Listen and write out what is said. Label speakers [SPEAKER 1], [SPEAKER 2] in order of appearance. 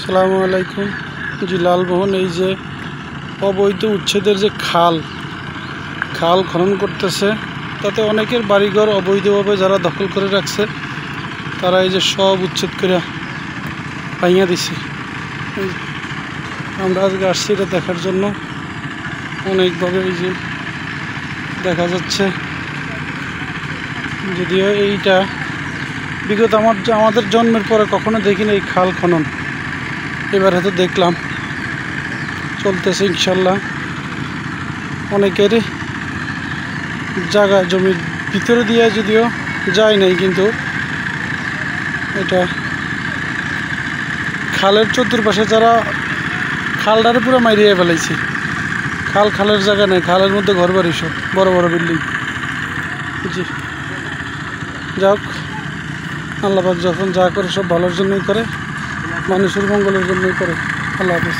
[SPEAKER 1] আসসালামু আলাইকুম। জি, লালমোহন এই যে অবৈধ উচ্ছেদের যে খাল খনন করতেছে, তাতে অনেকের বাড়িঘর অবৈধভাবে যারা দখল করে রাখছে তারা এই যে সব উচ্ছেদ করে ভাঙিয়ে দিছে। আমরা আজকে আসছি এটা দেখার জন্য। অনেকভাবে এই যে দেখা যাচ্ছে, যদিও এইটা বিগত আমাদের জন্মের পরে কখনো দেখিনি এই খাল খনন, এবার হয়তো দেখলাম চলতেছে। ইনশাল্লাহ অনেকেরই জায়গা জমির ভিতরে দিয়ে যদিও যায় নাই, কিন্তু এটা খালের চতুর্পাশে যারা খালটারে পুরো মাইরিয়ে ফেলাইছে। খালের জায়গা নেই, খালের মধ্যে ঘর বাড়ি সব বড় বড় বিল্ডিং। জি, যাক, আল্লাহ পাক যখন যা করে সব ভালোর জন্যই করে, মানুষের মঙ্গলের জন্যই করে। আল্লাহ হাফেজ।